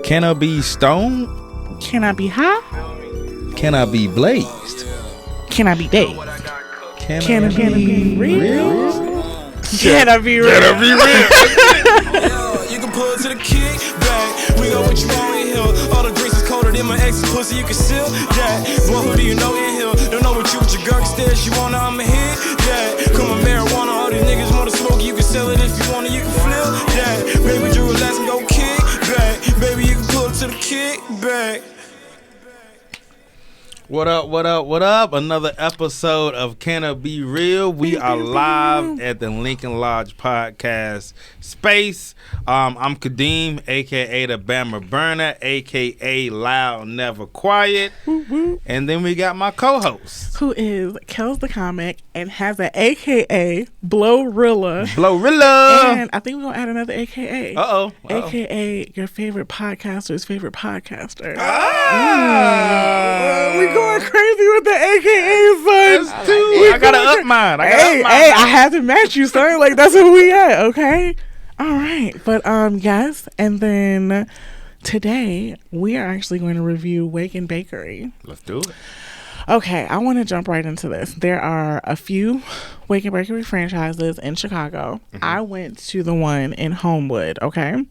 Can I be stoned? Can I be high? Can I be blazed? Can I be dazed? Can I be real? Can I be real? Can I be real? You can pull it to the kick back. We got what you want in here. All the drinks is colder than my ex's pussy. You can seal that. Boy, who do you know in here? Don't know what you with your girl instead. She wanna, I'ma hit that. Come on, marijuana. All these niggas wanna smoke. You can sell it if you wanna. You can flip that. Baby, you relax and go kick back. Baby, you can pull it to the kick back. What up, what up, what up? Another episode of Canna Be Real. We are live at the Lincoln Lodge Podcast space. I'm Kadeem, a.k.a. the Bama Burner, a.k.a. Loud Never Quiet. And then we got my co-host. Who is Kells the Comic and has an a.k.a. Blowrilla. Blowrilla. And I think we're going to add another a.k.a. Uh-oh. A.k.a. your favorite podcaster's favorite podcaster. We going crazy with the AKA, son. That's two. I gotta up mine. I had to match you, son. Like, that's who we at, okay? All right. But, yes. And then today, we are actually going to review Wake and Bakery. Let's do it. Okay. I want to jump right into this. There are a few Wake and Bakery franchises in Chicago. Mm-hmm. I went to the one in Homewood, okay?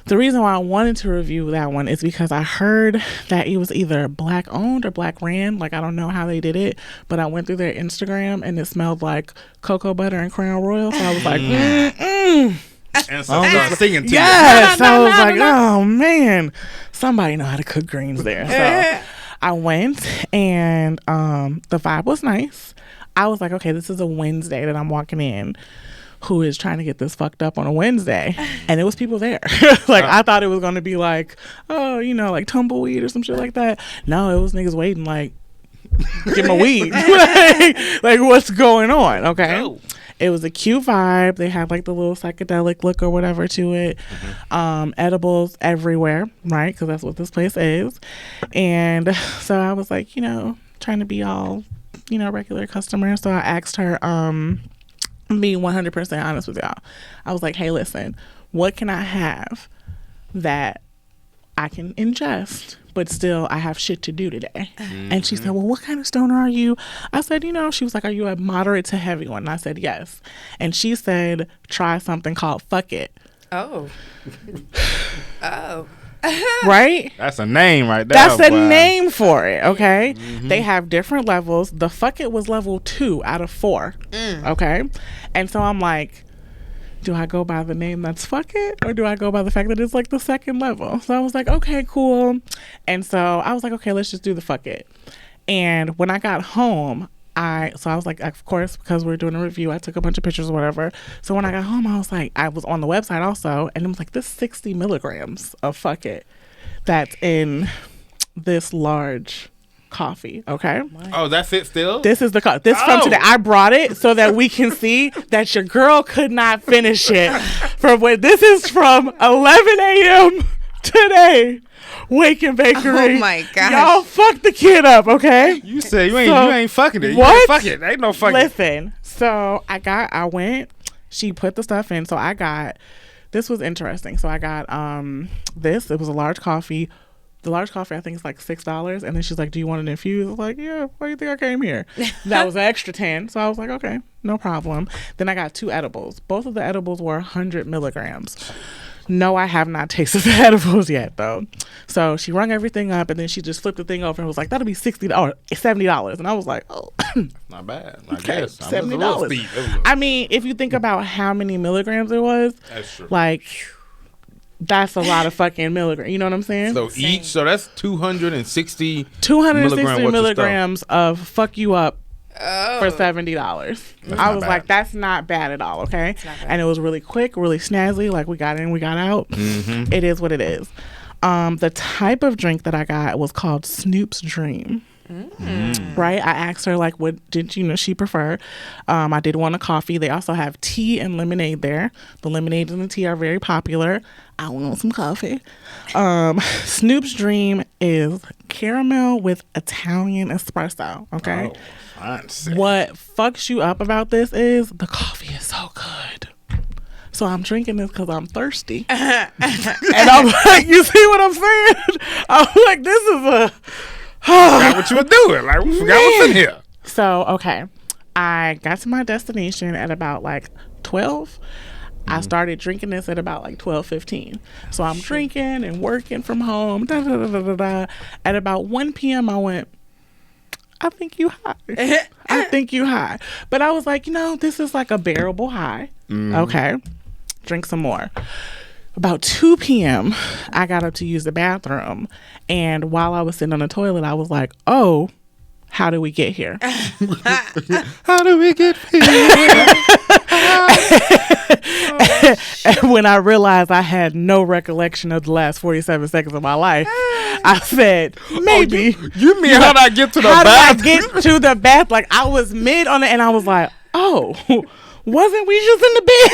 The reason why I wanted to review that one is because I heard that it was either black owned or black ran. Like, I don't know how they did it, but I went through their Instagram and it smelled like cocoa butter and Crown Royal. So I was like, And so start singing to yes. So I was like, oh man, somebody know how to cook greens there. So I went and the vibe was nice. I was like, okay, this is a Wednesday that I'm walking in. Who is trying to get this fucked up on a Wednesday, and it was people there. Like, I thought it was going to be like, oh, you know, like tumbleweed or some shit like that. No, it was niggas waiting like, get my weed. like what's going on, okay? Oh. It was a cute vibe. They had like the little psychedelic look or whatever to it. Mm-hmm. Edibles everywhere, right? Because that's what this place is. And so I was like, you know, trying to be all, you know, regular customer. So I asked her, being 100% honest with y'all, I was like, hey, listen, what can I have that I can ingest but still I have shit to do today? Mm-hmm. And she said, well, what kind of stoner are you? I said, you know, she was like, are you a moderate to heavy one? And I said, yes. And she said, try something called Fuck It. Oh right? That's a name right there. That's a name for it, okay? Mm-hmm. They have different levels. The Fuck It was level 2 out of 4, okay? And so I'm like, do I go by the name that's Fuck It, or do I go by the fact that it's like the second level? So I was like, okay, cool. And so I was like, okay, let's just do the Fuck It. And when I got home, I was like, of course, because we're doing a review, I took a bunch of pictures or whatever. So when I got home, I was like, I was on the website also, and it was like, this 60 milligrams of Fuck It that's in this large coffee, okay? Oh, that's it still? This is the this from today. I brought it so that we can see that your girl could not finish it. This is from 11 a.m. today. Wake and Bakery. Oh my gosh. Y'all fuck the kid up, okay? You said you ain't fucking it. What? Fuck it. Ain't no fucking. Listen, so I went, she put the stuff in, so I got, this was interesting. So I got this, it was a large coffee. The large coffee, I think, is like $6. And then she's like, do you want it infused? I was like, yeah, why do you think I came here? That was an extra 10. So I was like, okay, no problem. Then I got 2 edibles. Both of the edibles were 100 milligrams. No, I have not tasted the edibles yet, though. So she rung everything up, and then she just flipped the thing over and was like, that'll be $60 or $70. And I was like, oh. Not bad. Okay, $70. I mean, if you think about how many milligrams it was, that's true. Like, that's a lot of fucking milligrams. You know what I'm saying? So that's 260 milligrams of fuck you up for $70. I was like, that's not bad at all, okay? And it was really quick, really snazzy. Like, we got in, we got out. Mm-hmm. It is what it is. The type of drink that I got was called Snoop's Dream. Right? I asked her, like, what did she prefer? I did want a coffee. They also have tea and lemonade there. The lemonade and the tea are very popular. I want some coffee. Snoop's Dream is caramel with Italian espresso. Okay. Oh, fancy. What fucks you up about this is the coffee is so good. So I'm drinking this because I'm thirsty. And I'm like, you see what I'm saying? I'm like, this is a... Forgot what you were doing. Like, we forgot what's in here. So, okay. I got to my destination at about like 12. I started drinking this at about like 12:15. So I'm drinking and working from home. Da, da, da, da, da, da. At about 1 p.m. I went, I think you high. I think you high. But I was like, this is like a bearable high. Okay. Drink some more. About 2 p.m., I got up to use the bathroom. And while I was sitting on the toilet, I was like, oh, how did we get here? How did we get here? And when I realized I had no recollection of the last 47 seconds of my life, I said, maybe. You mean how did I get to the bath? How did I get to the bath? Like, I was mid on it, and I was like, oh, wasn't we just in the bed?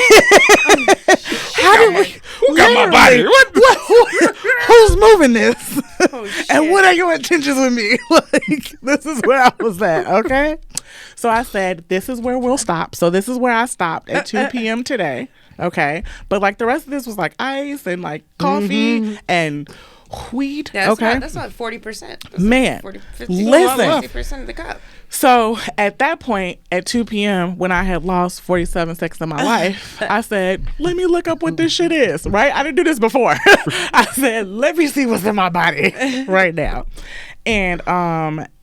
How did we? Who got my body? Who's moving this? And what are your intentions with me? Like, this is where I was at, okay? So I said, this is where we'll stop. So this is where I stopped at 2 p.m. today, okay? But, like, the rest of this was, like, ice and, like, coffee and weed, okay? That's not 40%. Man, 40, 50, listen. 50% of the cup. So at that point, at 2 p.m., when I had lost 47 seconds of my life, I said, let me look up what this shit is, right? I didn't do this before. I said, let me see what's in my body right now. And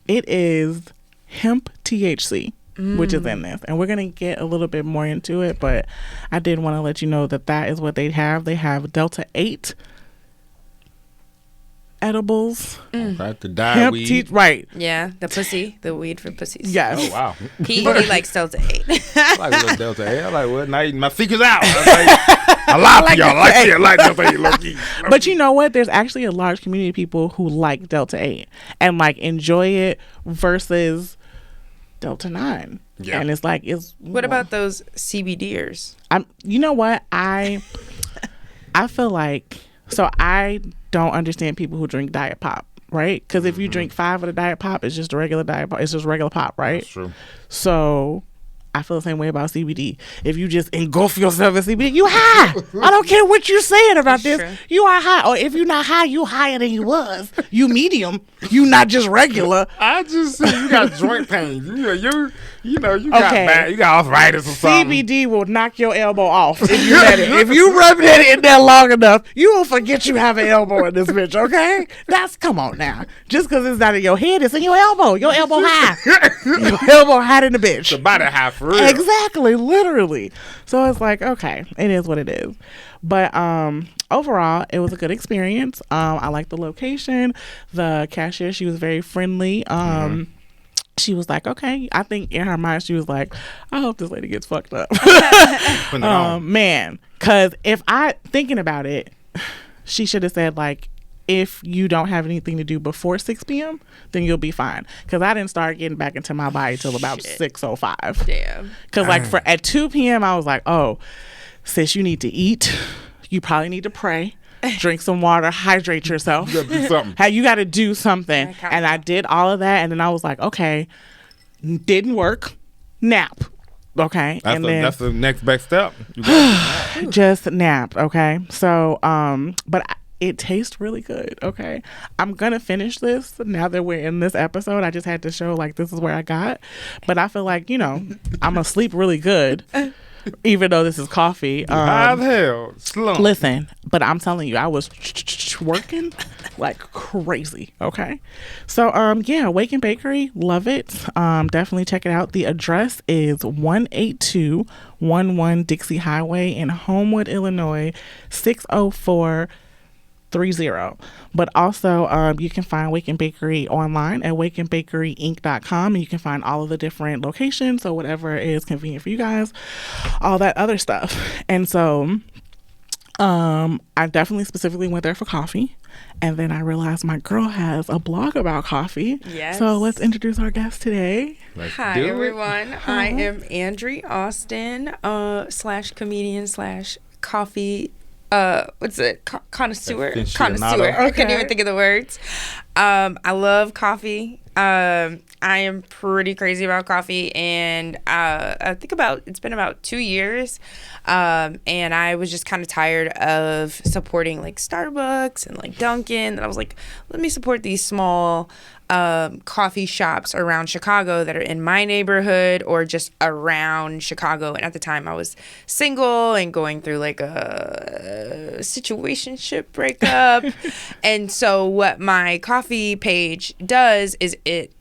it is hemp THC, which is in this. And we're going to get a little bit more into it, but I did want to let you know that is what they have. They have Delta 8 edibles. Right, the dye weed. Right. Yeah, the weed for pussies. Yes. Oh, wow. He likes Delta 8. I like a little Delta 8. I like, well, now my secret's out. I lie to y'all. I like Delta 8 low-key. But you know what? There's actually a large community of people who like Delta 8 and like enjoy it versus Delta 9. Yeah. And it's like, what about those CBDers? You know what? I feel like, so I don't understand people who drink Diet Pop, right? Because if you drink 5 of the Diet Pop, it's just a regular Diet Pop. It's just regular pop, right? That's true. So I feel the same way about CBD. If you just engulf yourself in CBD, you high. I don't care what you're saying about this. True. You are high. Or if you're not high, you higher than you was. You medium. You not just regular. I just see you got joint pain. You got bad. You got arthritis or something. CBD will knock your elbow off if you let it. If you rub that in there long enough, you will forget you have an elbow in this bitch, okay? Come on now. Just because it's not in your head, it's in your elbow. Your elbow high. Your elbow high in the bitch. The body high for real. Exactly, literally. So it's like, okay, it is what it is. But overall, it was a good experience. I liked the location. The cashier, she was very friendly. She was like, okay. I think in her mind, she was like, I hope this lady gets fucked up. Man, because thinking about it, she should have said, like, if you don't have anything to do before 6 p.m., then you'll be fine. Because I didn't start getting back into my body till about 6:05. Damn. Because at 2 p.m., I was like, oh, sis, you need to eat. You probably need to pray. Drink some water, hydrate yourself. You gotta do something. You gotta do something. And I did all of that, and then I was like, okay, didn't work. Nap. Okay. That's the next best step. Just nap. Okay. So, but it tastes really good. Okay. I'm gonna finish this now that we're in this episode. I just had to show like this is where I got. But I feel like, I'm gonna sleep really good. Even though this is coffee. Hell, slump. Listen, but I'm telling you, I was working like crazy. Okay. So, Awaken Bakery, love it. Definitely check it out. The address is 18211 Dixie Highway in Homewood, Illinois, 60430. But also you can find Awaken Bakery online at awakenbakeryinc.com, and you can find all of the different locations, so whatever is convenient for you guys, all that other stuff. And so I definitely specifically went there for coffee, and then I realized my girl has a blog about coffee. Yes. So let's introduce our guest today. Hi everyone. I am Andrye Austin /comedian /coffee what's it? Connoisseur. Aficionado. Connoisseur. I couldn't Okay. even think of the words. I love coffee. I am pretty crazy about coffee, and I think it's been about 2 years, and I was just kind of tired of supporting like Starbucks and like Dunkin', and I was like, let me support these small coffee shops around Chicago that are in my neighborhood or just around Chicago. And at the time I was single and going through like a situationship breakup. And so what my coffee page does is it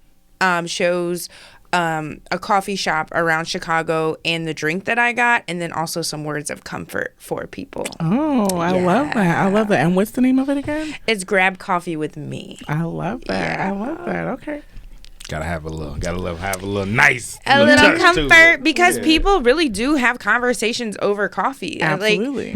shows a coffee shop around Chicago and the drink that I got, and then also some words of comfort for people. Oh, I love that. I love that. And what's the name of it again? It's Grab Coffee with Me. I love that. I love that. Okay. Gotta have a little nice. A little touch to comfort it. because people really do have conversations over coffee. Absolutely.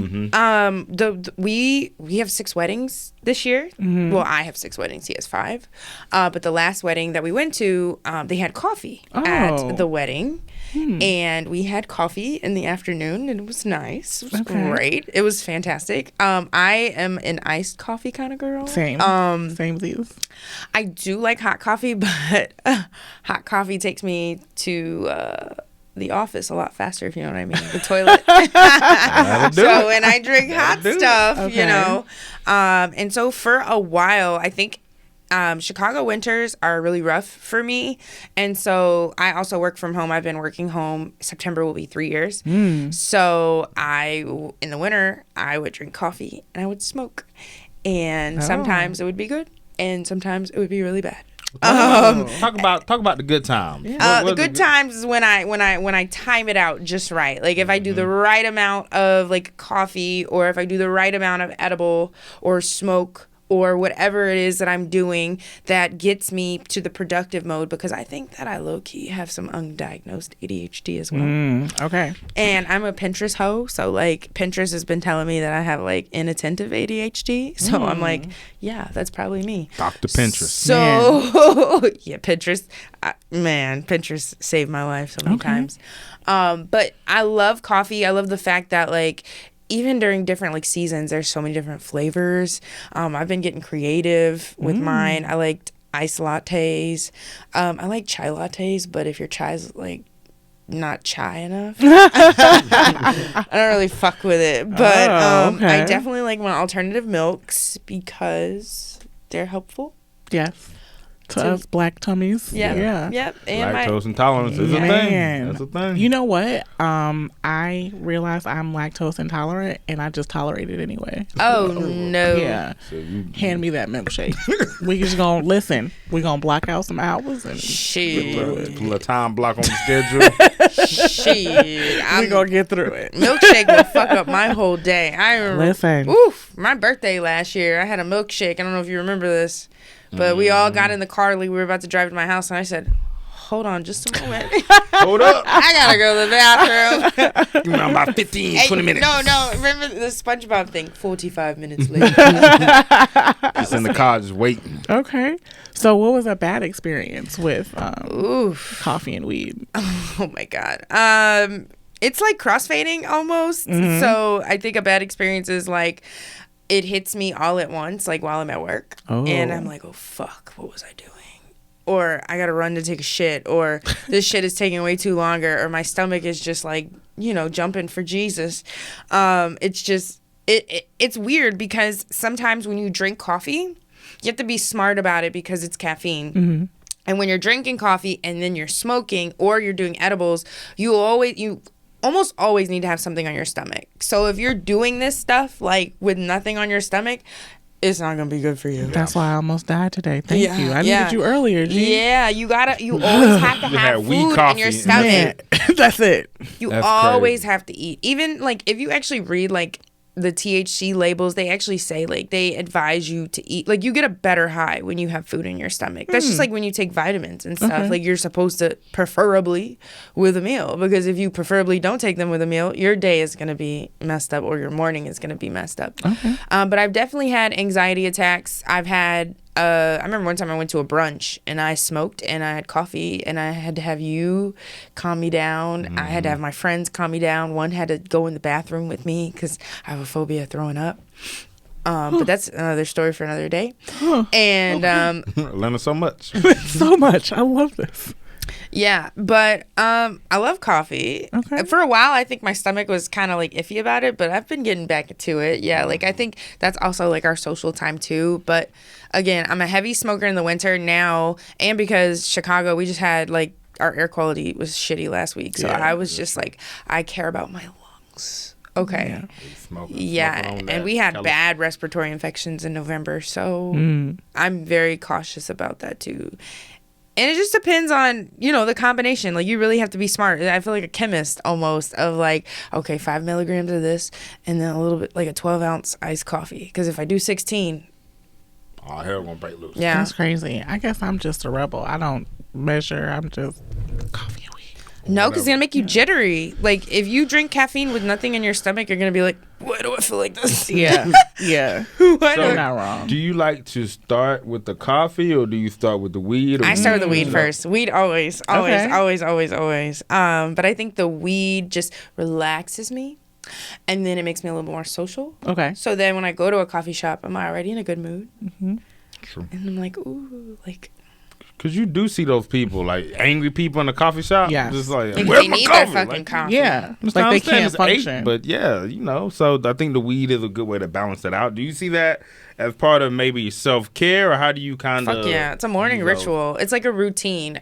We have 6 weddings this year. Well, I have 6 weddings. He has 5. But the last wedding that we went to, they had coffee at the wedding. And we had coffee in the afternoon, and it was nice. It was great. It was fantastic. I am an iced coffee kind of girl. Same. Same as you. I do like hot coffee, but hot coffee takes me to the office a lot faster, if you know what I mean. The toilet. So when I drink hot stuff, you know. And so for a while, I think Chicago winters are really rough for me. And so I also work from home. I've been working home. September will be 3 years. So in the winter, I would drink coffee and I would smoke. And sometimes it would be good. And sometimes it would be really bad. Talk about the good times. The good times is when I time it out just right. Like if I do the right amount of like coffee, or if I do the right amount of edible or smoke or whatever it is that I'm doing that gets me to the productive mode, because I think that I low-key have some undiagnosed ADHD as well. Okay. And I'm a Pinterest hoe, so like Pinterest has been telling me that I have like inattentive ADHD. So I'm like, yeah, that's probably me. Dr. Pinterest. So yeah, Pinterest, Pinterest saved my life so many times. But I love coffee. I love the fact that like even during different like seasons, there's so many different flavors. I've been getting creative with mine. I liked iced lattes. I like chai lattes, but if your chai's like not chai enough, I don't really fuck with it. But I definitely like my alternative milks because they're helpful. Yes. To us black tummies. Yeah. Yep. And Lactose intolerance is a thing. That's a thing. You know what? I realized I'm lactose intolerant, and I just tolerate it anyway. Oh no. Yeah. So Hand me that milkshake. We just gonna listen. We gonna block out some hours and Shit. put a little time block on the schedule. Shit. we gonna get through it. Milkshake will fuck up my whole day. I remember. Listen. Oof. My birthday last year, I had a milkshake. I don't know if you remember this. But we all got in the car, like we were about to drive to my house, and I said, hold on just a moment. Hold up. I gotta go to the bathroom. Give me about 15, 20 minutes. No. Remember the SpongeBob thing? 45 minutes later. Just in the car, just waiting. Okay. So what was a bad experience with Oof. coffee and weed? Oh, my God. It's like crossfading almost. So I think a bad experience is like, it hits me all at once, like while I'm at work. And I'm like, oh, fuck, what was I doing? Or I got to run to take a shit. Or this shit is taking way too longer. Or my stomach is just like, jumping for Jesus. It's just, it's weird because sometimes when you drink coffee, you have to be smart about it because it's caffeine. And when you're drinking coffee and then you're smoking or you're doing edibles, you almost always need to have something on your stomach. So if you're doing this stuff like with nothing on your stomach, it's not gonna be good for you. That's why I almost died today. Thank you. I needed you earlier, G. Yeah, you always have to have food in your stomach. That's it. That's always have to eat. Even like if you actually read like the THC labels, they actually say like they advise you to eat, like you get a better high when you have food in your stomach. That's just like when you take vitamins and stuff. Like you're supposed to preferably with a meal, because if you preferably don't take them with a meal, your day is going to be messed up or your morning is going to be messed up. But I've definitely had anxiety attacks. I've had I remember one time I went to a brunch and I smoked and I had coffee and I had to have you calm me down. I had to have my friends calm me down. One had to go in the bathroom with me because I have a phobia of throwing up. But that's another story for another day. And learning so much. So much. I love this. yeah, but I love coffee. Okay. For a while, I think my stomach was kind of like iffy about it, but I've been getting back to it. Yeah, like I think that's also like our social time too. But again, I'm a heavy smoker in the winter now, and because Chicago, we just had like our air quality was shitty last week, so I was just like, I care about my lungs. Okay. Yeah, and we had bad respiratory infections in November, so I'm very cautious about that too. And it just depends on, the combination. Like, you really have to be smart. I feel like a chemist almost of like, okay, 5 milligrams of this and then a little bit like a 12-ounce iced coffee. Because if I do 16. Oh, hell gonna break loose. Yeah. That's crazy. I guess I'm just a rebel. I don't measure. I'm just coffee and weed. No, because it's going to make you jittery. Like, if you drink caffeine with nothing in your stomach, you're going to be like, why do I feel like this? Yeah. Yeah. So, You're not wrong. Do you like to start with the coffee or do you start with the weed? I start with the weed first. Weed always. But I think the weed just relaxes me. And then it makes me a little more social. Okay. So then when I go to a coffee shop, I'm already in a good mood. Mm-hmm. True. And I'm like, ooh, like. Because you do see those people, like angry people in the coffee shop. Yeah. Just like, They where's my need coffee? their fucking Like, coffee. Yeah. It's I like they understand can't it's function. 8, but yeah, so I think the weed is a good way to balance it out. Do you see that as part of maybe self-care, or how do you kind of... Fuck yeah. It's a morning ritual. It's like a routine.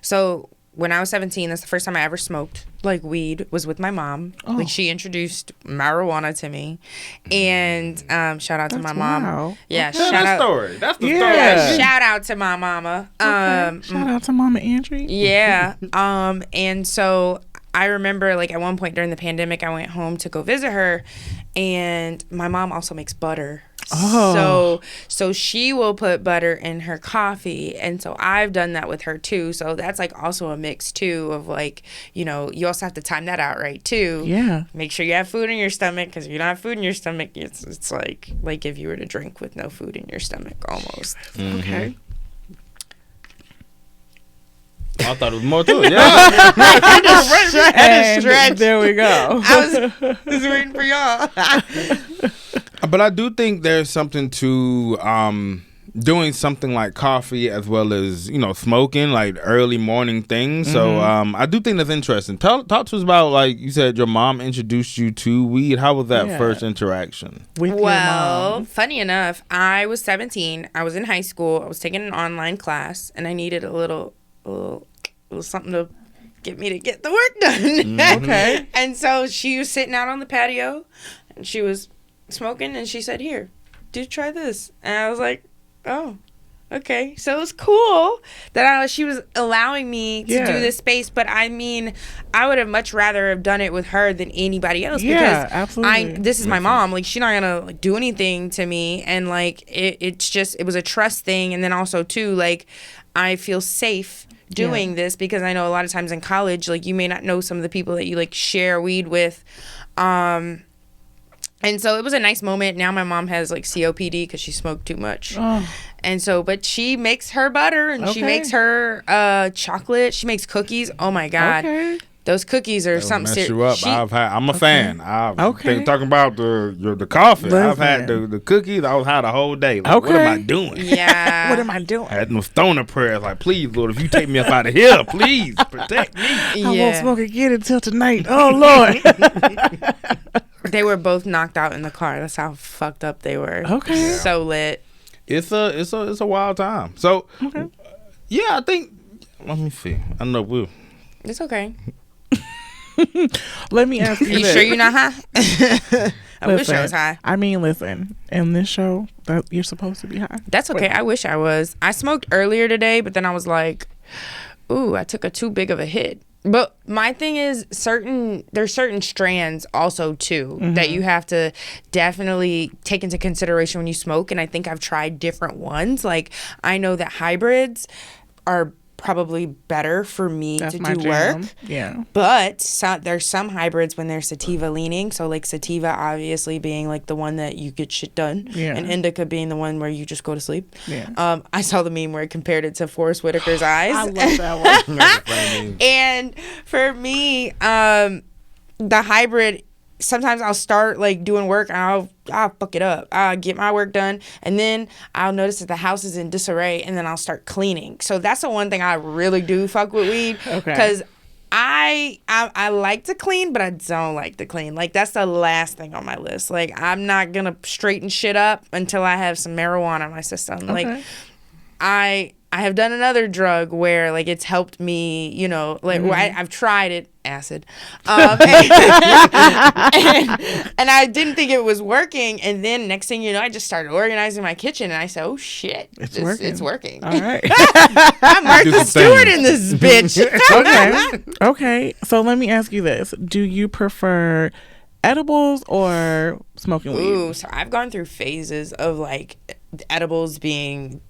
So when I was 17, that's the first time I ever smoked like weed, was with my mom. Oh. Like, she introduced marijuana to me. And shout out to my mom. Wow. Yeah, Tell shout that out. story. That's the Yeah. story. Shout out to my mama. Okay. Shout out to Mama Andrye. Yeah. And so I remember, like, at one point during the pandemic, I went home to go visit her, and my mom also makes butter. Oh. So she will put butter in her coffee, and so I've done that with her too. So that's like also a mix too of like, you also have to time that out right too. Yeah. Make sure you have food in your stomach, because if you don't have food in your stomach, it's like if you were to drink with no food in your stomach almost. Mm-hmm. Okay. I thought it was more to it. Yeah. Stretch. There we go. I was waiting for y'all. But I do think there's something to doing something like coffee as well as, smoking, like early morning things. So I do think that's interesting. Talk to us about, like you said, your mom introduced you to weed. How was that first interaction? With your Well, mom. funny enough, I was 17. I was in high school. I was taking an online class, and I needed a little something to get me to get the work done. Okay. And so she was sitting out on the patio, and she was smoking, and she said, "Here, do try this." And I was like, "Oh, okay." So it was cool that she was allowing me to do this space. But I mean, I would have much rather have done it with her than anybody else. Yeah, because absolutely. this is my mom. Like, she's not gonna like do anything to me. And like it was a trust thing. And then also too, like, I feel safe doing this, because I know a lot of times in college, like, you may not know some of the people that you like share weed with. And so it was a nice moment. Now my mom has like COPD because she smoked too much. Oh. And so, but she makes her butter, and she makes her chocolate. She makes cookies. Oh my God. Okay. Those cookies are That'll something mess you up. serious. I'm a fan. Okay. Talking about the coffee. I've had Listen. the cookies. I was high the whole day. Like, what am I doing? Yeah. What am I doing? I had no stoner prayers. Like, please, Lord, if you take me up out of here, please protect me. I won't smoke again until tonight. Oh, Lord. They were both knocked out in the car. That's how fucked up they were. Okay. So lit. It's a wild time. So, yeah, I think. Let me see. I know we'll. It's okay. Let me ask you Are you this. sure you're not high? I wish I was high. I mean, listen, in this show, that you're supposed to be high. That's okay. I wish I was. I smoked earlier today, but then I was like, ooh, I took a too big of a hit. But my thing is, there's certain strands also too that you have to definitely take into consideration when you smoke. And I think I've tried different ones. Like, I know that hybrids are probably better for me That's to my do jam. work. Yeah. But there's some hybrids when they're sativa leaning. So like sativa obviously being like the one that you get shit done. Yeah. And indica being the one where you just go to sleep. Yeah. I saw the meme where it compared it to Forrest Whitaker's eyes. I love that one. That's a funny meme. And for me, the hybrid, sometimes I'll start like doing work and I'll fuck it up. I'll get my work done and then I'll notice that the house is in disarray and then I'll start cleaning. So that's the one thing I really do fuck with weed. Okay. Because I like to clean, but I don't like to clean. Like that's the last thing on my list. Like I'm not gonna straighten shit up until I have some marijuana in my system. Okay. Like I have done another drug where like it's helped me, you know, like I've tried it, acid, and I didn't think it was working. And then next thing you know, I just started organizing my kitchen, and I said, "Oh shit, It's working. It's working." All right. I'm Martha Stewart in this bitch. Okay. Okay. So let me ask you this: do you prefer edibles or smoking weed? Ooh, so I've gone through phases of like edibles being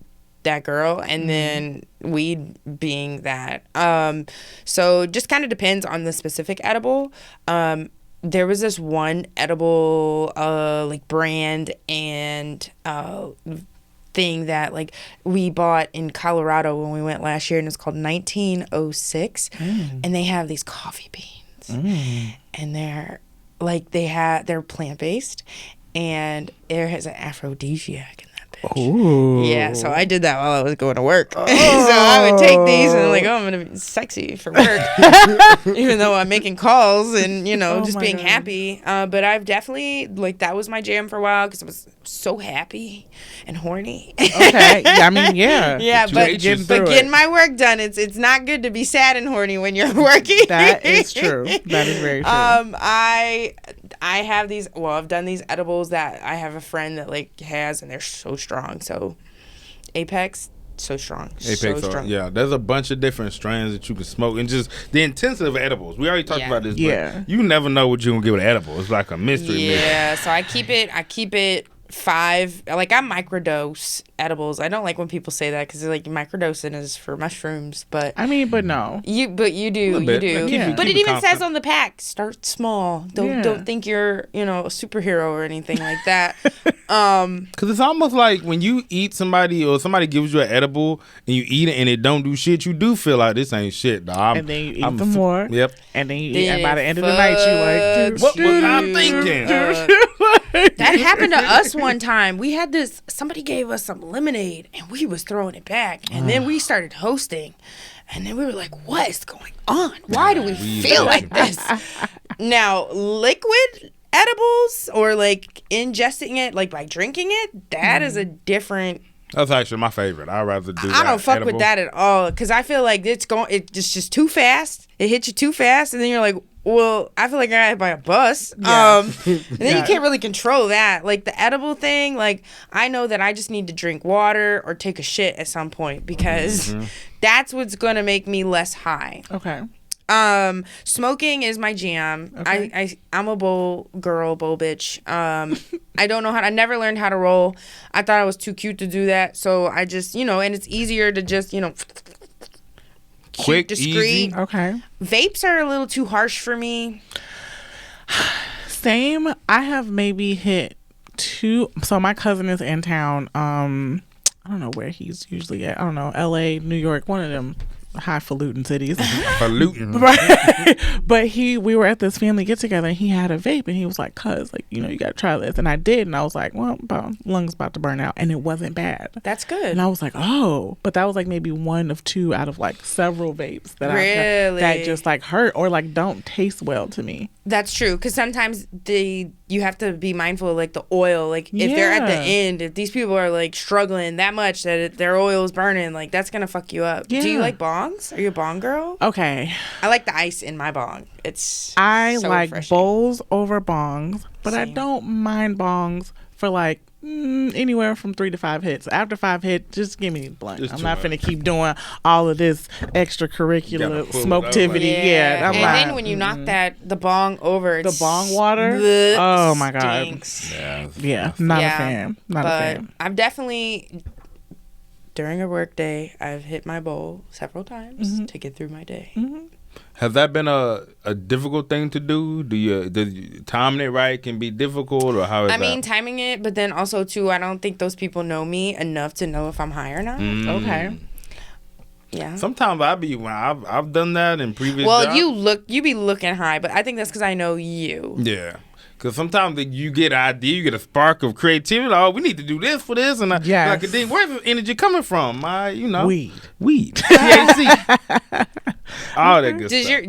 that girl and then weed being that. So it just kind of depends on the specific edible. There was this one edible like brand and thing that like we bought in Colorado when we went last year, and it's called 1906. And they have these coffee beans and they're like they're plant-based and there has an aphrodisiac in that bitch. Ooh. Yeah, so I did that while I was going to work. So I would take these and I'm like, oh, I'm gonna be sexy for work, even though I'm making calls and you know just being happy. But I've definitely like that was my jam for a while because I was so happy and horny. Okay. I mean, yeah. Yeah, but getting my work done, it's not good to be sad and horny when you're working. That is true. That is very true. I have these. Well, I've done these edibles that I have a friend that like has, and they're so strong. So, Apex, so strong. Apex, so strong. yeah. There's a bunch of different strains that you can smoke, and just the intensity of edibles. We already talked about this. Yeah. But you never know what you're gonna get with an edible. It's like a mystery. Yeah. So I keep it 5. Like I microdose edibles. I don't like when people say that because like microdosing is for mushrooms, but I mean, but no. you do. bit. Yeah. But Keep it it even says constant. on the pack, start small. Don't think you're a superhero or anything like that. Because it's almost like when you eat somebody or somebody gives you an edible and you eat it and it don't do shit, you do feel like this ain't shit, dog. And then you eat some more. Yep. And then you eat, and by the end of the night, you like, What was I thinking? That happened to us one time. We had this. Somebody gave us some lemonade, and we was throwing it back. And then we started hosting, and then we were like, "What is going on? Why do we feel like this?" Now, liquid edibles or like ingesting it, like by drinking it, that is a different. That's actually my favorite. I'd rather do that. I don't fuck edible. with that at all because I feel like it's just too fast. It hits you too fast, and then you're like, well, I feel like I got hit by a bus. Yeah. And then you can't really control that. Like the edible thing, like I know that I just need to drink water or take a shit at some point because that's what's gonna make me less high. Okay. Smoking is my jam. Okay. I'm a bowl bitch. I don't know I never learned how to roll. I thought I was too cute to do that. So I just, and it's easier to just, Quick, discreet. easy. Okay. Vapes are a little too harsh for me. Same. I have maybe hit 2. So my cousin is in town. I don't know where he's usually at. I don't know, LA, New York, one of them highfalutin cities. Falutin. Right. But we were at this family get together and he had a vape and he was like, cuz, like, you gotta try this. And I did, and I was like, well, my lungs about to burn out, and it wasn't bad. That's good. And I was like, oh, but that was like maybe 1 of 2 out of like several vapes that Really? that just like hurt or like don't taste well to me. That's true, because sometimes you have to be mindful of like the oil. Like if they're at the end, if these people are like struggling that much that their oil is burning, like that's gonna fuck you up. Yeah. Do you like bongs? Are you a bong girl? Okay. I like the ice in my bong. I so like refreshing. bowls over bongs, but I Same. don't mind bongs for like anywhere from 3 to 5 hits. After 5 hits, just give me blunt. It's I'm too not much. finna keep doing all of this Gotta extracurricular pull it smoketivity. over. Yeah, I'm and like, then when you knock the bong over, the it's bong water. bleh, Oh my god. stinks. Yeah. Yeah, not Yeah, a fan. Not a But fan. I've definitely during a work day, I've hit my bowl several times to get through my day. Has that been a difficult thing to do? Do you timing it right can be difficult, or how is that? I mean, timing it, but then also too, I don't think those people know me enough to know if I'm high or not. Okay. Yeah. Sometimes I've done that in previous Well, jobs. you be looking high, but I think that's because I know you. Yeah. Because sometimes you get an idea, you get a spark of creativity. Like, oh, we need to do this for this. And Yes. where's the energy coming from? Weed. THC. All that good stuff.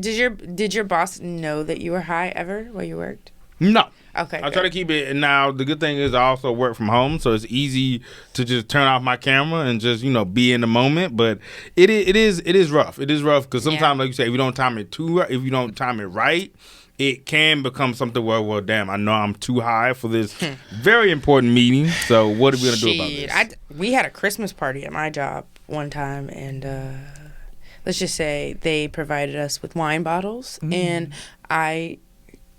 Did your boss know that you were high ever while you worked? No. Okay. I try to keep it. And now, the good thing is I also work from home, so it's easy to just turn off my camera and just, be in the moment. But it is rough. It is rough because sometimes, like you say, if you don't time it right, it can become something where, well, damn, I know I'm too high for this very important meeting. So what are we going to do about this? We had a Christmas party at my job one time, and let's just say they provided us with wine bottles, and I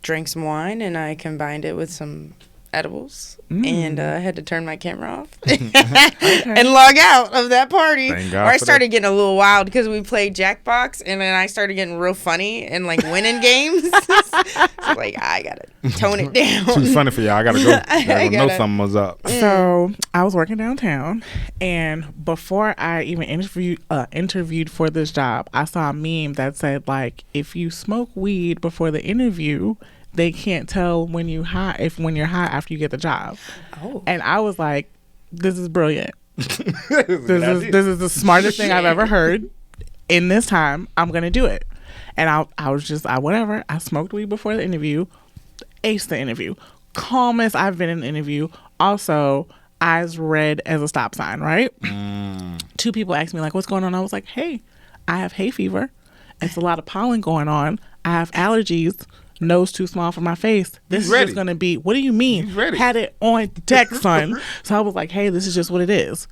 drank some wine, and I combined it with some edibles, and I had to turn my camera off and log out of that party. Thank God or I for started getting a little wild because we played Jackbox, and then I started getting real funny and like winning games. So like I gotta tone it down. Too funny for y'all. I gotta go. I know something was up. So I was working downtown, and before I even interviewed for this job, I saw a meme that said, like, if you smoke weed before the interview, they can't tell when you're high after you get the job. Oh. And I was like, this is brilliant. This is the smartest thing I've ever heard. In this time, I'm gonna do it. And I smoked weed before the interview, aced the interview. Calmest I've been in an interview. Also, eyes red as a stop sign, right? 2 people asked me, like, what's going on? I was like, hey, I have hay fever. It's a lot of pollen going on. I have allergies. Nose too small for my face. This is just going to be, what do you mean? Had it on deck, son. So I was like, hey, this is just what it is.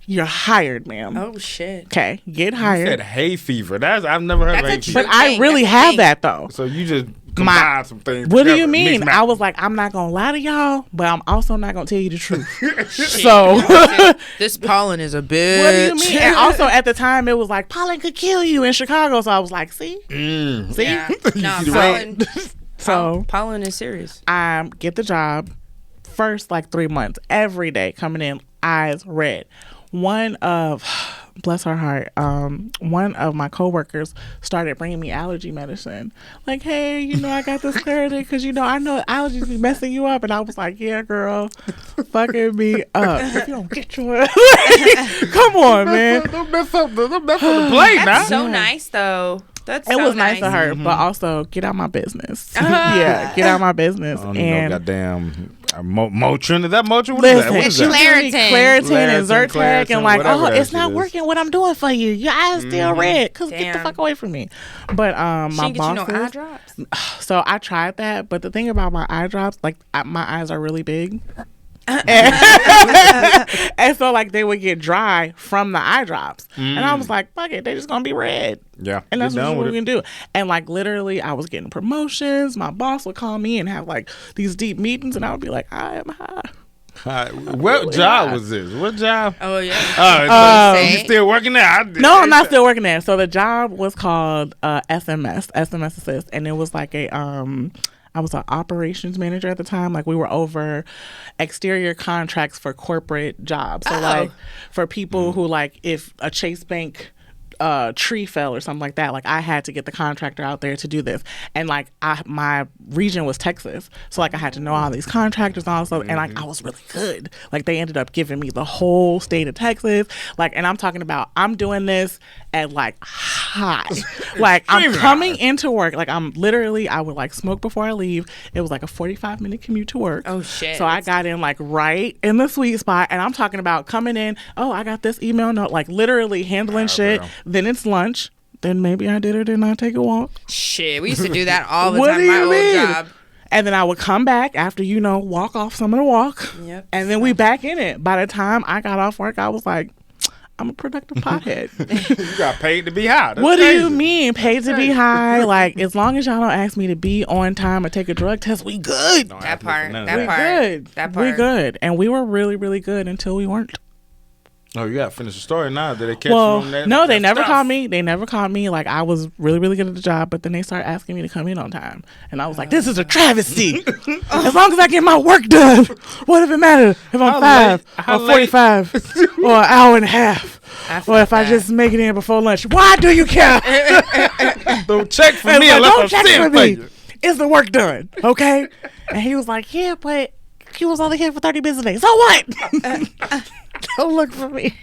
You're hired, ma'am. Oh, shit. Okay, get hired. You said hay fever. I've never heard of hay fever. But I really have that, though. So you just combine some things What together, do you mean? I was like, I'm not going to lie to y'all, but I'm also not going to tell you the truth. So this pollen is a bitch. What do you mean? And also at the time, it was like, pollen could kill you in Chicago. So I was like, see? See? Yeah. No, pollen. So pollen is serious. I get the job. First, like 3 months, every day coming in, eyes red. Bless her heart, one of my coworkers started bringing me allergy medicine. Like, hey, I got this clarity because, I know allergies be messing you up. And I was like, yeah, girl, fucking me up. If you don't get your come on, man. Don't mess up the plate now. That's so nice, though. It was nice of her, but also get out my business. Yeah, get out my business. I don't know, goddamn Motrin. Is that Motrin? What is that? Claritin and Zyrtec, Claritin, and like, it's not is. working. What I'm doing for you, your eyes still red. Cause get the fuck away from me. But my boss, eye drops. So I tried that, but the thing about my eye drops, like my eyes are really big. And so like they would get dry from the eye drops, and I was like, fuck it, they're just gonna be red. Yeah, and that's what we can do. And like literally, I was getting promotions. My boss would call me and have like these deep meetings, and I would be like, I am high. What job was this? What job? Oh yeah. You still working there? No, I'm not still working there. So the job was called SMS Assist, and it was like a I was an operations manager at the time. Like we were over exterior contracts for corporate jobs. So like for people who like if a Chase Bank tree fell or something like that, like I had to get the contractor out there to do this. And like my region was Texas, so like I had to know all these contractors and all this stuff, and like I was really good. Like they ended up giving me the whole state of Texas, like, and I'm talking about I'm doing this at like high, like I'm coming into work, like I'm literally, I would like smoke before I leave. It was like a 45-minute commute to work. Oh shit. So I got in like right in the sweet spot, and I'm talking about coming in, I got this email note, like literally handling shit. Then it's lunch. Then maybe I did or did not take a walk. Shit, we used to do that all the time. My old job. And then I would come back after, walk off some of the walk. Yep. And then we back in it. By the time I got off work, I was like, I'm a productive pothead. You got paid to be high. That's what crazy. do you mean paid to be high? Like, as long as y'all don't ask me to be on time or take a drug test, we good. That part. We good. And we were really, really good until we weren't. Oh, you gotta finish the story now. Did they catch you Well, on that? no, they that never stuff? called me. They never called me. Like, I was really, really good at the job, but then they started asking me to come in on time. And I was like, this is a travesty. As long as I get my work done, what if it matters if I'm How 5 or 45 or an hour and a half? Or if I just make it in before lunch? Why do you care? Don't check for And me like, unless don't I'm check sitting for for me. you. Is the work done? Okay? And he was like, yeah, but he was only here for 30 business days. So what? Don't look for me.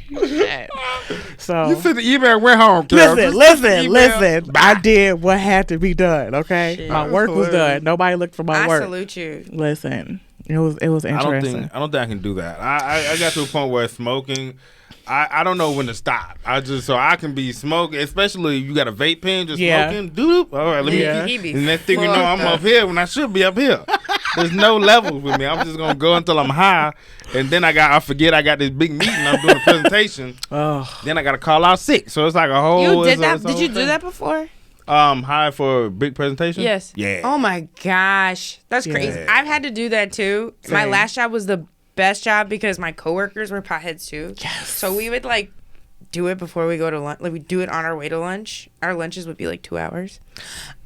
So You sent the email, went home, Carol. listen. I did what had to be done. Okay, Shit. my work was done. Nobody looked for my I work. salute you. Listen, it was interesting. I don't think I can do that. I got to a point where smoking, I don't know when to stop. So I can be smoking, especially if you got a vape pen, just smoking. Doop. All right, let me. Yeah. He be And next thing you know, I'm fucked up here when I should be up here. There's no levels with me. I'm just gonna go until I'm high, and then I forget I got this big meeting. I'm doing a presentation. Oh, Then I got to call out sick. So it's like a whole. You did it's a- that? it's a Did whole you do thing. that before? High for a big presentation. Yes. Yeah. Oh my gosh, that's crazy. Yeah. I've had to do that too. My Same. last job was the best job because my coworkers were potheads too. Yes. So we would like do it before we go to lunch. Like we do it on our way to lunch. Our lunches would be like 2 hours.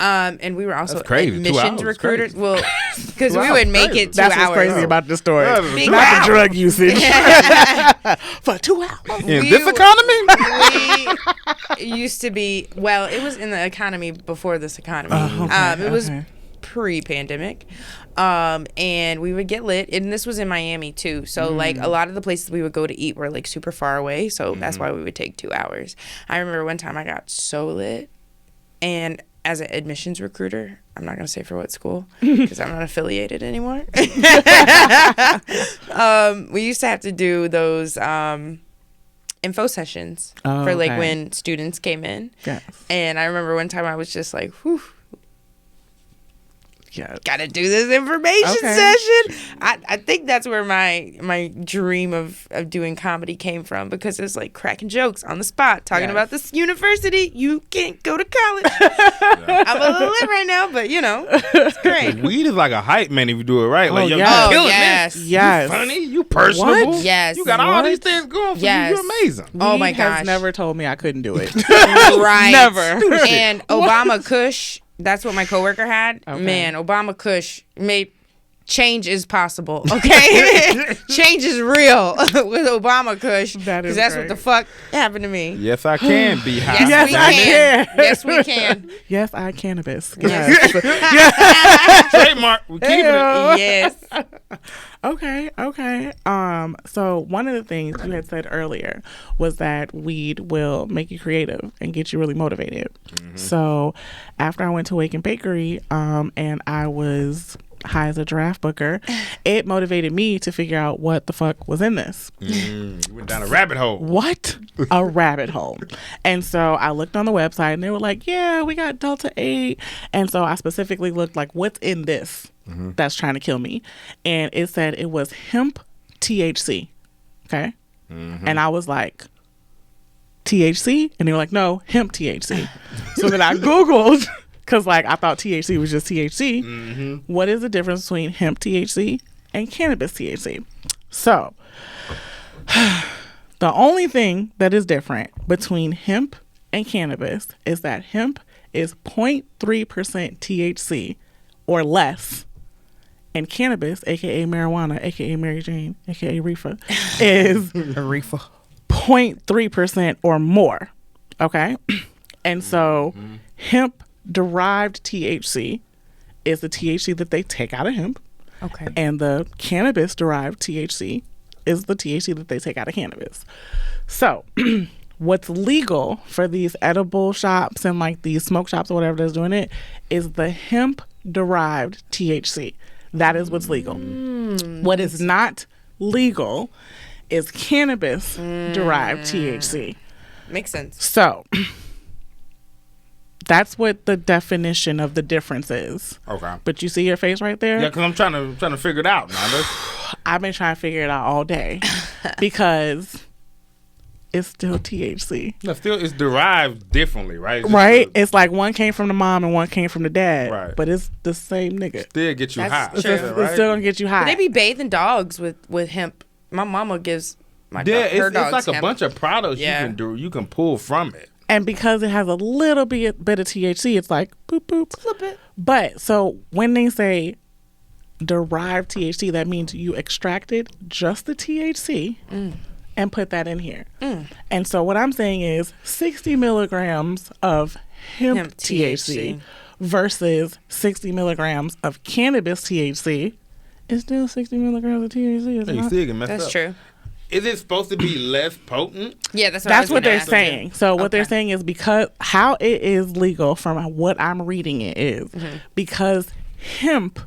And we were also That's crazy. 2 admissions hours, recruiters. crazy. Well, because 2 we hours, would make crazy. it 2 that's hours. what's crazy about the story. Yeah, that's Big Not wow. the drug usage for 2 hours. In We this were- economy. We used to be, well, it was in the economy before this economy. Okay, It was okay. pre-pandemic. And we would get lit, and this was in Miami too. So like a lot of the places we would go to eat were like super far away. So that's why we would take 2 hours. I remember one time I got so lit, and as an admissions recruiter, I'm not gonna say for what school because I'm not affiliated anymore. We used to have to do those info sessions Oh, for like okay. when students came in. Yes. And I remember one time I was just like, whew, Yeah. gotta do this information Okay. session. I think that's where my dream of doing comedy came from, because it's like cracking jokes on the spot, talking Yes. about this university. You can't go to college. I'm a little lit right now, but you know, it's great. Weed is like a hype man if you do it right. Like, Oh, yo, yes. you Oh, killing yes. this. Yes. You funny. You personable. What? Yes. You got all What? these things going for Yes. you. You're amazing. Oh my Weed has gosh. never told me I couldn't do it. Right. Never. And Obama Kush, that's what my coworker had. Okay. Man, Obama Kush made change is possible. Okay, change is real with Obama Kush, That because is that's great. what the fuck happened to me. Yes, I can be high. Yes, we I can. can. Yes, we can. Yes, I cannabis. Yes. Yes. Trademark. We keeping it. Yes. Okay. So one of the things you had said earlier was that weed will make you creative and get you really motivated. So after I went to Wake and Bakery, and I was high as a giraffe booker, it motivated me to figure out what the fuck was in this. You went down a rabbit hole. What? A rabbit hole. And so I looked on the website and they were like, yeah, we got Delta 8. And so I specifically looked like, what's in this that's trying to kill me? And it said it was hemp THC. Okay. And I was like, THC? And they were like, no, hemp THC. So then I Googled, because like I thought THC was just THC. What is the difference between hemp THC and cannabis THC? So the only thing that is different between hemp and cannabis is that hemp is 0.3% THC or less, and cannabis, aka marijuana, aka Mary Jane, aka reefer, is 0.3% or more. Okay? And so hemp derived THC is the THC that they take out of hemp, Okay. and the cannabis derived THC is the THC that they take out of cannabis. So what's legal for these edible shops and like these smoke shops or whatever that's doing it is the hemp derived THC. That is what's legal. What is not legal is cannabis derived THC. Makes sense. So that's what the definition of the difference is. Okay. But you see your face right there? Yeah, because I'm trying to figure it out now. I've been trying to figure it out all day because it's still THC. No, still, it's derived differently, right? It's just Right? to It's like one came from the mom and one came from the dad. Right. But it's the same nigga. still get you That's high. true. It's right? still gonna get you high. They be bathing dogs with hemp. My mama gives my Yeah, dog, her it's dog's like a hemp. bunch of products Yeah. you can pull from it. And because it has a little bit of THC, it's like boop boop. Flip it. But so when they say derived THC, that means you extracted just the THC and put that in here. And so what I'm saying is 60 milligrams of hemp THC versus 60 milligrams of cannabis THC is still 60 milligrams of THC. Is it You not? still get messed That's up. true. Is it supposed to be less potent? Yeah, that's That's what they're ask. saying. So what they're Okay. saying is because how it is legal from what I'm reading it is because hemp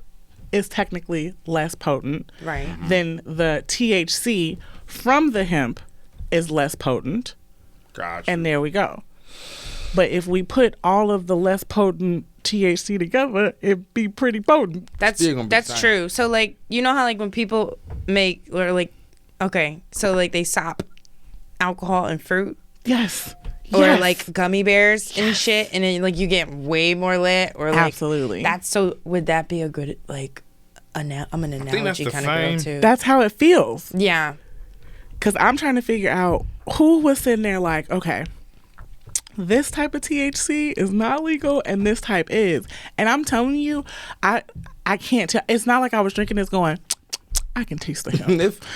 is technically less potent, Right. then the THC from the hemp is less potent, Gotcha. and there we go. But if we put all of the less potent THC together, it'd be pretty potent. That's Still gonna be the same. true. So like, you know how like when people make or like, okay, so like they sop alcohol and fruit Yes. or Yes. like gummy bears and shit, and then like you get way more lit or like Absolutely. That's so. Would that be a good like? I'm an that's analogy the kind of girl same. too. That's how it feels. Yeah. Because I'm trying to figure out who was sitting there like, okay, this type of THC is not legal and this type is. And I'm telling you, I can't tell. It's not like I was drinking this going, I can taste the hemp.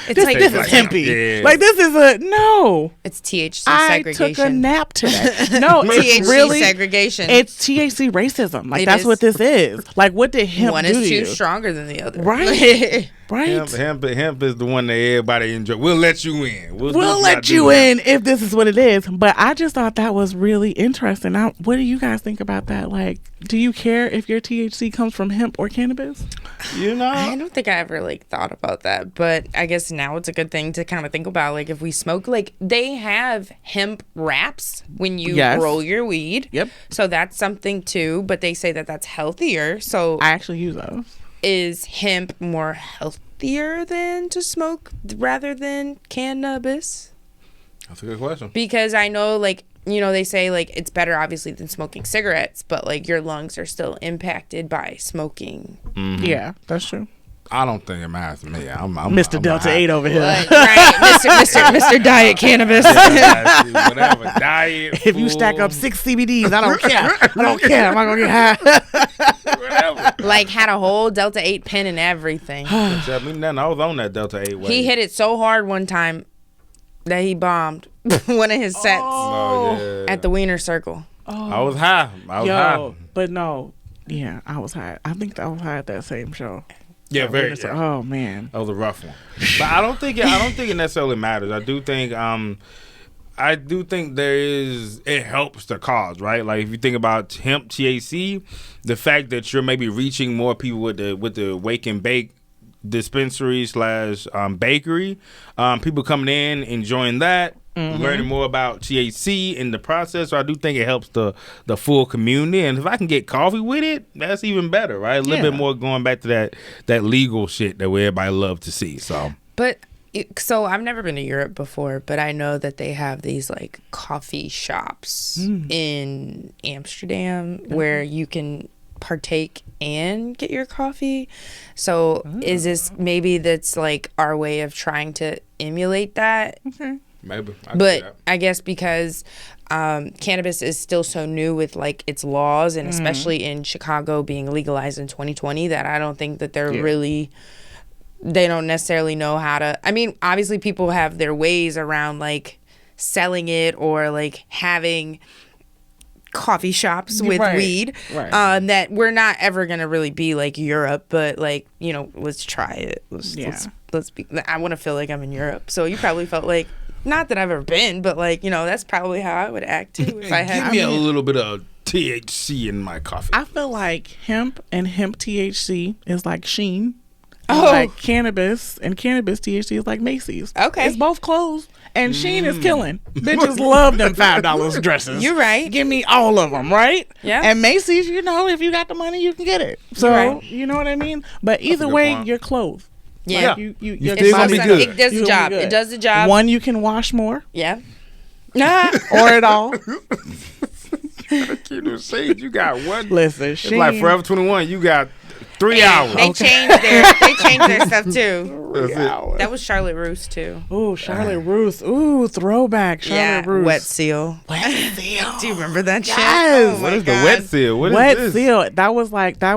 It's like- This is like- hempy. yeah. Like this is no. It's THC I segregation. took a nap today. No, THC it's really segregation. it's THC racism. Like It that's is. what this is. Like what did hemp One do is to too you? stronger than the other. Right. Right. Hemp is the one that everybody enjoy. We'll let you in. We'll Let you in if this is what it is. But I just thought that was really interesting. Now, what do you guys think about that? Like, do you care if your THC comes from hemp or cannabis? You know, I don't think I ever like thought about that, but I guess now it's a good thing to kind of think about. Like if we smoke, like they have hemp wraps when you Yes. roll your weed. Yep. So that's something too, but they say that that's healthier. So I actually use those. is hemp more healthier than to smoke rather than cannabis? that's a good question. Because I know, like, you know, they say like it's better obviously than smoking cigarettes, but like your lungs are still impacted by smoking. Yeah, that's true. I don't think it matters to me. I'm Mr. Delta 8 over here. Right, Mr. Diet Cannabis. Whatever diet. If you stack up 6 CBDs, I don't care. I don't care. I'm not going to get high. whatever. Like had a whole Delta 8 pen and everything. Tell me nothing. I was on that Delta 8 wave. He hit it so hard one time that he bombed one of his sets Oh, yeah. at the Wiener Circle. I was high. I was Yo, high. but no. Yeah, I was high. I think I was high at that same show. Yeah, very. It's like, Yeah. oh, man. That was a rough one. But I don't think it necessarily matters. I do think it helps the cause, right? Like if you think about hemp THC, the fact that you're maybe reaching more people with the wake and bake dispensary / bakery, people coming in enjoying that, learning more about THC in the process. So I do think it helps the full community. And if I can get coffee with it, that's even better, right? A little bit more going back to that legal shit that everybody love to see. So, But so I've never been to Europe before, but I know that they have these like coffee shops in Amsterdam where you can partake and get your coffee. So is this maybe that's like our way of trying to emulate that? maybe. I can see that. But I guess because cannabis is still so new with like its laws and especially in Chicago being legalized in 2020 that I don't think that they're really, they don't necessarily know how to, I mean, obviously people have their ways around like selling it or like having coffee shops with weed that we're not ever going to really be like Europe, but like, you know, let's try it. Let's be, I want to feel like I'm in Europe. So you probably felt like, not that I've ever been, but like, you know, that's probably how I would act too if I had. Give me a little bit of THC in my coffee. I feel like hemp and hemp THC is like Sheen. Oh. Like cannabis and cannabis THC is like Macy's. Okay. It's both clothes. And Sheen is killing. Bitches love them $5 dresses. You're right. Give me all of them, right? Yeah. And Macy's, you know, if you got the money, you can get it. So, right. you know what I mean? But either good way, point. you're clothed. Yeah. Like You your still gonna body- be good. It does the You're gonna job. be good. It does the job. One, you can wash more Yeah. or at all. You got one. Listen, It's Sheen. like Forever 21. You got 3 hours. They changed their stuff too. 3 hours. That was Charlotte Russe too. Ooh, Charlotte Russe. Ooh, throwback. Charlotte Russe. Wet Seal. Wet Seal. Do you remember that shit? Yes. Oh What my is the God. wet seal? What is Wet this? Seal. That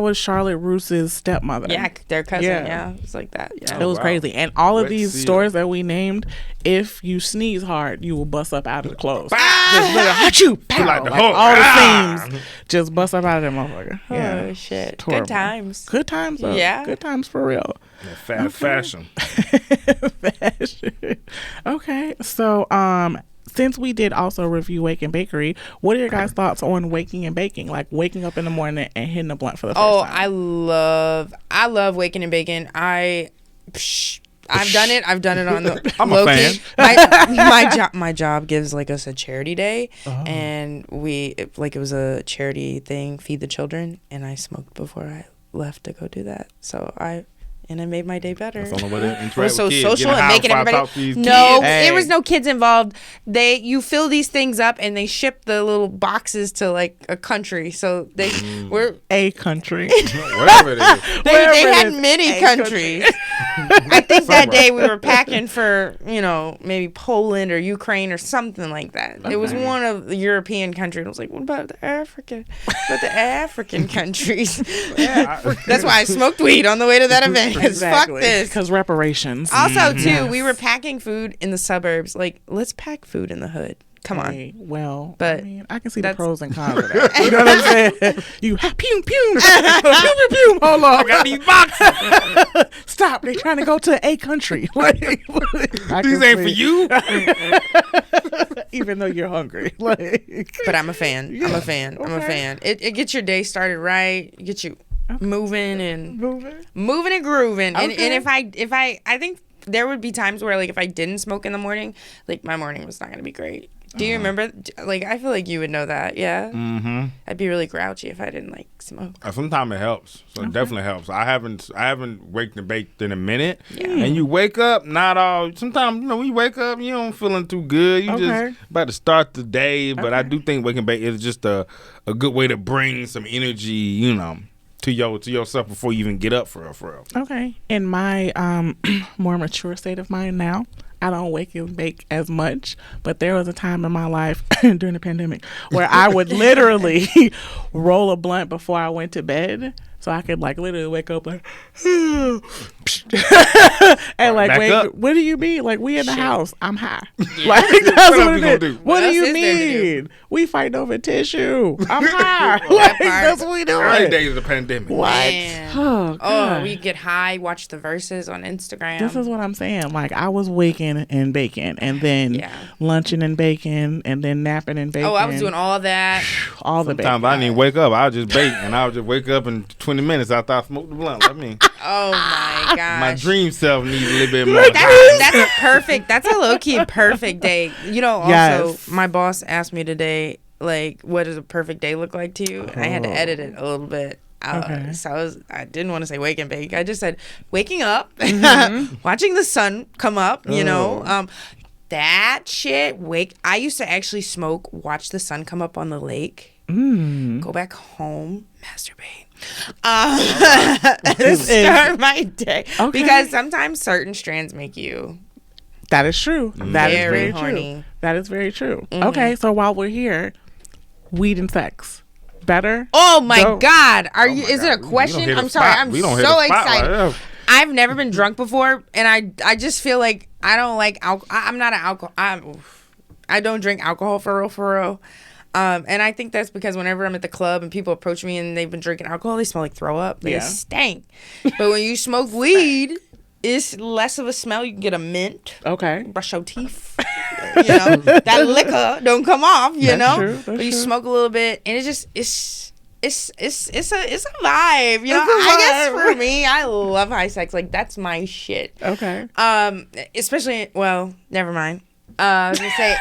was Charlotte Russe's stepmother. Yeah, their cousin. Yeah. Yeah, it's like that. Yeah. It was wow. crazy. And all of Wet these Seal. stores that we named, if you sneeze hard, you will bust up out of the clothes. Just look at Achoo, pow, like the like Hulk. all Ah. the seams just bust up out of that motherfucker. Yeah. Oh shit. It's horrible. Good times. Good times though. Yeah. Good times for real. Yeah, fast fashion. Fashion. Okay. So since we did also review Wake and Bakery, what are your guys' thoughts on waking and baking? Like waking up in the morning and hitting a blunt for the first time. I love waking and baking. I've done it. I've done it on the. I'm a fan. My job gives like us a charity day, and it was a charity thing, feed the children, and I smoked before I left to go do that. So I made my day better. That's the only way to interact We're with so kids, social getting and high making before I everybody. talk to these No, kids. there was no kids involved. You fill these things up and they ship the little boxes to like a country. So we're a country. Whatever it is. they had many countries. I think that day we were packing for maybe Poland or Ukraine or something like that. It was one of the European countries. I was like, what about the African? What the African countries? That's why I smoked weed on the way to that event. 'Cause fuck this. Because reparations. Also, too, we were packing food in the suburbs. Like, let's pack food in the hood. Come on. Hey, well, But I mean, I can see the that's- pros and cons of that. You know what I'm saying? You pew pew pew pew pew. Hold on, I got these boxes. stop! They trying to go to a country. Like, I These can ain't for see- you. even though you're hungry. Like, But I'm a fan. I'm a fan. I'm a Okay. fan. It gets your day started right. It gets you moving and moving. and grooving. And Okay. if I think there would be times where like if I didn't smoke in the morning, like my morning was not gonna be great. Do you remember? Like I feel like you would know that. Yeah. Mm-hmm. I'd be really grouchy if I didn't like smoke. Sometimes it helps. So it definitely helps. I haven't waked and baked in a minute. Yeah. And you wake up, not all. Sometimes when you wake up, you don't feeling too good. You just about to start the day. But I do think wake and bake is just a good way to bring some energy, to yourself before you even get up for real. Okay. In my more mature state of mind now, I don't wake and bake as much, but there was a time in my life during the pandemic where I would literally roll a blunt before I went to bed. So I could like literally wake up like, and like, Back wait, up. what do you mean? Like, we in the house, I'm high. Yeah. Like, that's What what else we it gonna is. do? What What do else you is there to do? mean? We fighting over tissue. I'm high. Like, that's what we Early doing. days of the pandemic. What? Man. Oh, God. We get high, watch the verses on Instagram. This is what I'm saying. Like, I was waking and baking, and then Yeah. lunching and baking, and then napping and baking. I was doing all that. all the baking. Sometimes I didn't even wake up. I'll just bake, and I'll just wake up in 20 minutes after I smoke the blunt. I mean, Oh my gosh. my dream self needs a little bit more. That's a low-key perfect day. Also, Yes. my boss asked me today, like, what does a perfect day look like to you? And I had to edit it a little bit. Okay. So I didn't want to say wake and bake. I just said waking up, watching the sun come up, that shit, I used to actually smoke, watch the sun come up on the lake, go back home, masturbate. Start my day. Okay. Because sometimes certain strands make you That is true. That is very very horny. true. That is very true. Okay, so while we're here, weed and sex. Better? Oh my Go. God. Is God. it a question? We don't hit I'm a sorry. spot. I'm We don't hit so a spot right excited. there. I've never been drunk before, and I just feel like I don't like alcohol. I'm not an alcohol. I don't drink alcohol for real. And I think that's because whenever I'm at the club and people approach me and they've been drinking alcohol, they smell like throw up. They stink. But when you smoke weed, it's less of a smell. You can get a mint. Okay. Brush your teeth. That liquor don't come off. That's true, that's But you true. smoke a little bit, and it's a vibe. It's a I guess vibe. for me, I love high sex. Like that's my shit. Okay. Especially never mind. I was gonna say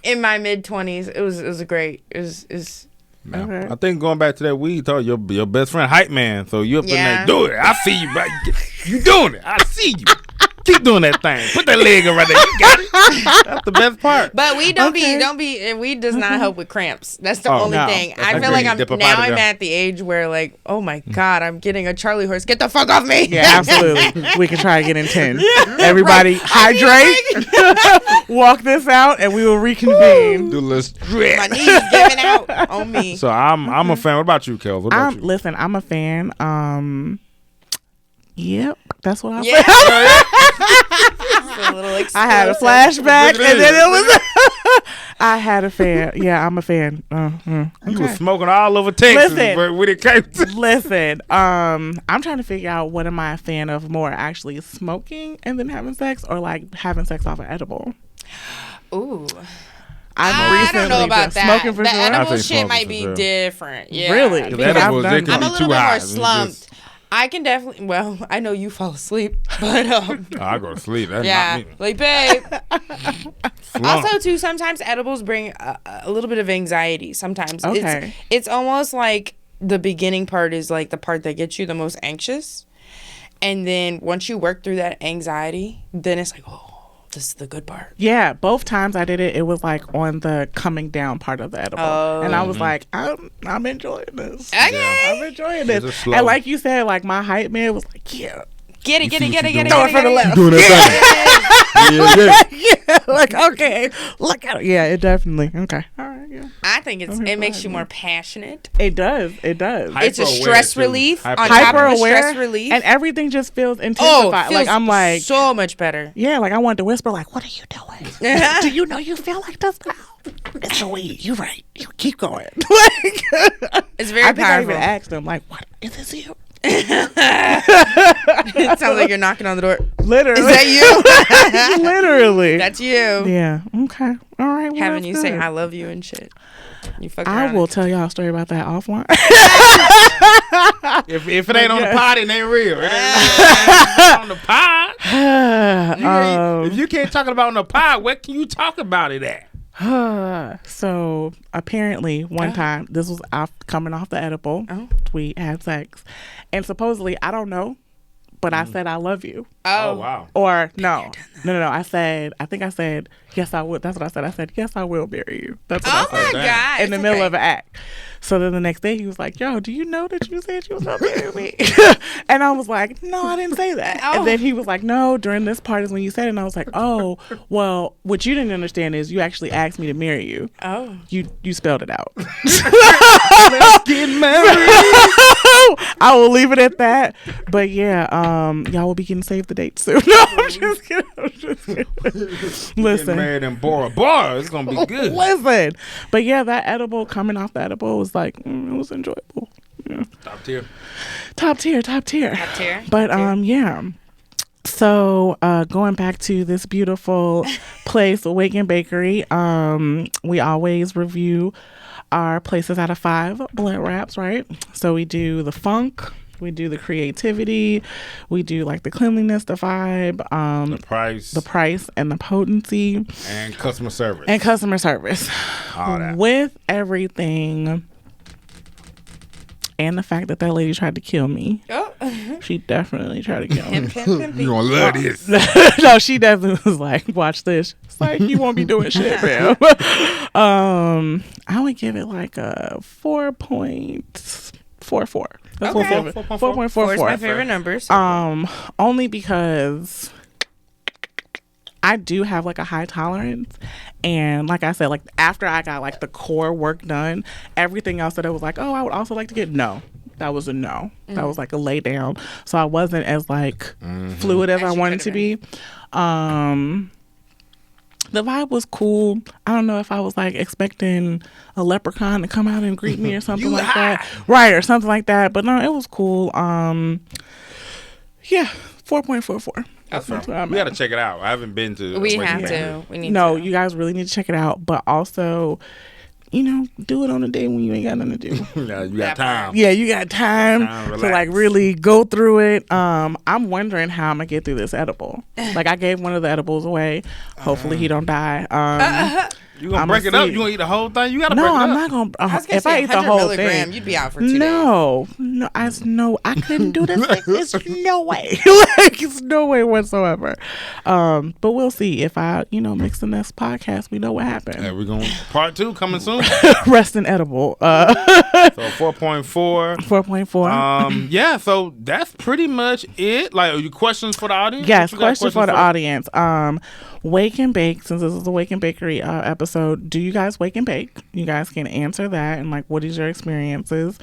in my mid-20s, it was a great. It was Okay. I think going back to that weed talk, your best friend hype man. So you up in there, do it. I see you, bro. You doing it. I see you. Keep doing that thing. Put that leg right there. You got it. That's the best part. But we we does not help with cramps. That's the only no. thing. That's I feel like I'm at the age where like, oh my God, I'm getting a Charlie horse. Get the fuck off me. Yeah, absolutely. We can try again in 10. Everybody hydrate. Walk this out and we will reconvene. Do a little stretch. My knees giving out on me. So I'm a fan. What about you, Kells? What about you? Listen, I'm a fan. Yep, that's what I Yeah. I had a flashback, and then it was. I had a fan. Yeah, I'm a fan. You were smoking all over Texas. Listen. When it came to Listen, I'm trying to figure out what am I a fan of more, actually smoking and then having sex, or like having sex off an edible. Ooh. I don't know about that. Smoking for the sure. edible think shit smoking might for be sure. different. Yeah. Really? The Because edibles, I've they done can I'm that. a be little too bit high. more It's slumped. I can definitely. Well, I know you fall asleep, but I go to sleep. That's yeah, not me. like babe. Slump. Also, too, sometimes edibles bring a little bit of anxiety. Sometimes Okay. it's almost like the beginning part is like the part that gets you the most anxious, and then once you work through that anxiety, then it's like, oh, this is the good part. Yeah, both times I did it, it was like on the coming down part of the edible, and I was like, I'm enjoying this. Okay. I'm enjoying It's this. slow. And like you said, like my hype man was like, yeah, Get it. Throw it from the left. Doing that thing. yeah, like okay, look at it. Yeah, it definitely. Okay, all right, yeah. I think it Okay, makes fine, you yeah. more passionate. It does. It does. It's a Hyper-aware, stress too. relief on top Hyper-aware. of a Hyper-aware, stress relief. and everything just feels Oh, intensified. feels Like I'm like, so much better. yeah, like I wanted to whisper, like, what are you doing? Do you know you feel like this now? It's the weed. You're right. You keep going. Like, It's very I think I powerful. even asked him, like, what is this you? It sounds like you're knocking on the door. Literally. Is that you? Literally. That's you. Yeah. Okay. All right. Well, Having that's you good. say I love you and shit. You fucking I will tell y'all a story about that offline. If it ain't on the pod, it ain't real. It ain't on the pod. If you can't talk about it on the pod, where can you talk about it at? So apparently one time, this was coming off the edible. We had sex, and supposedly I don't know, but I said I love you. Oh wow. Or no. I think I said yes I would. That's what I said. I said yes I will marry you. That's what Oh I my said. God. In the middle of an act. So then the next day he was like, yo, do you know that you said you was gonna marry me? And I was like, no, I didn't say that. Oh. And then he was like, no, during this part is when you said it. And I was like, oh, well, what you didn't understand is you actually asked me to marry you. Oh. You spelled it out. Let's get married. I will leave it at that. But yeah, y'all will be getting saved the date soon. No, I'm just kidding. Getting Listen. married in Bora. It's gonna be good. Listen. But yeah, that edible, coming off the edible was like, it was enjoyable. Yeah. Top tier. Top tier. Top tier. But yeah. So going back to this beautiful place, Awaken Bakery, we always review our places out of 5 blend wraps, right? So we do the funk, we do the creativity, we do like the cleanliness, the vibe, the price and the potency, and customer service. All that. With everything. And the fact that lady tried to kill me. Oh. She definitely tried to kill me. You gonna love this. No, she definitely was like, watch this. It's like, you won't be doing shit, man. I would give it like a 4.44. That's Okay. 4.44. 4 is my favorite numbers. Only because I do have like a high tolerance, and like I said, like after I got like the core work done, everything else that I was like, oh, I would also like to get, no, that was a no. That was like a lay down. So I wasn't as like fluid as I wanted to be. The vibe was cool. I don't know if I was like expecting a leprechaun to come out and greet me or something like that, right, or something like that. But no, it was cool. Yeah, 4.44. That's fine. We gotta check it out. I haven't been to. We have to. We need to. No, you guys really need to check it out. But also, you know, do it on a day when you ain't got nothing to do. Yeah, you got time. Yeah, you got time to like really go through it. I'm wondering how I'm gonna get through this edible. Like I gave one of the edibles away. Hopefully he don't die. You gonna break it up? You gonna eat the whole thing? You gotta break it No, up. I'm not gonna. If I eat the 100 whole milligram, thing, you'd be out for 2 days. no, I couldn't do this. It's no way. Like, it's no way whatsoever. But we'll see if I, mix the next podcast. We know what happened. Hey, we're going part 2 coming soon. Rest and edible. So 4.4. 4.4. Yeah. So that's pretty much it. Like, are you questions for the audience? Yes, question for the audience. Wake and bake, since this is a Wake and Bakery episode, do you guys wake and bake? You guys can answer that, and like, what is your experiences?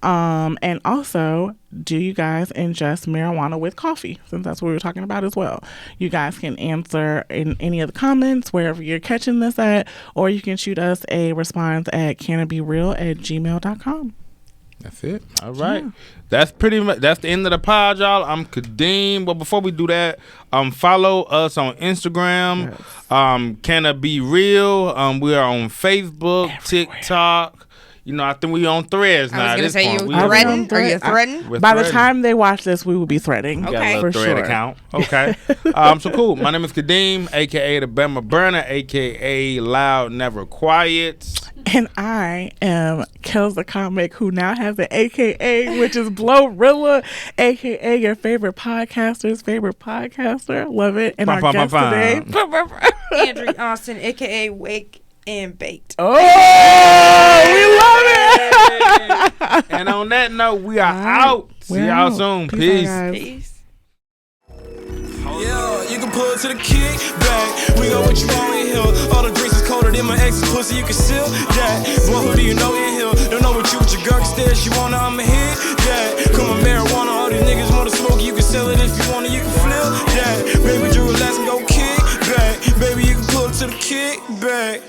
And also, do you guys ingest marijuana with coffee? Since that's what we were talking about as well. You guys can answer in any of the comments wherever you're catching this at, or you can shoot us a response at cannabereal@gmail.com. That's it. All right. Yeah. That's pretty much, that's the end of the pod, y'all. I'm Kadeem. But before we do that, follow us on Instagram. Yes. Canna Be Real. We are on Facebook, everywhere. TikTok. I think we on Threads now. I was going to say, you threading? Are you threading? By the time they watch this, we will be threading. Okay. For thread sure. account. Okay. So cool. My name is Kadeem, a.k.a. the Bama Burner, a.k.a. Loud Never Quiet. And I am Kells the comic, who now has an AKA, which is Blowrilla, AKA your favorite podcaster's favorite podcaster. Love it. And our guest today, Andrye Austin, AKA Wake and Baked. Oh, we love it. And on that note, we are out. See y'all soon. Peace. Yeah, you can pull it to the kick back. We got what you want in here. All the drinks is colder than my ex's pussy. You can seal that. Boy, who do you know in here? Don't know what you with your girl stare. She wanna, I'ma hit that. Come on, marijuana. All these niggas wanna smoke. You can sell it if you want it. You can flip that. Baby, just relax and go kick back. Baby, you can pull it to the kick back.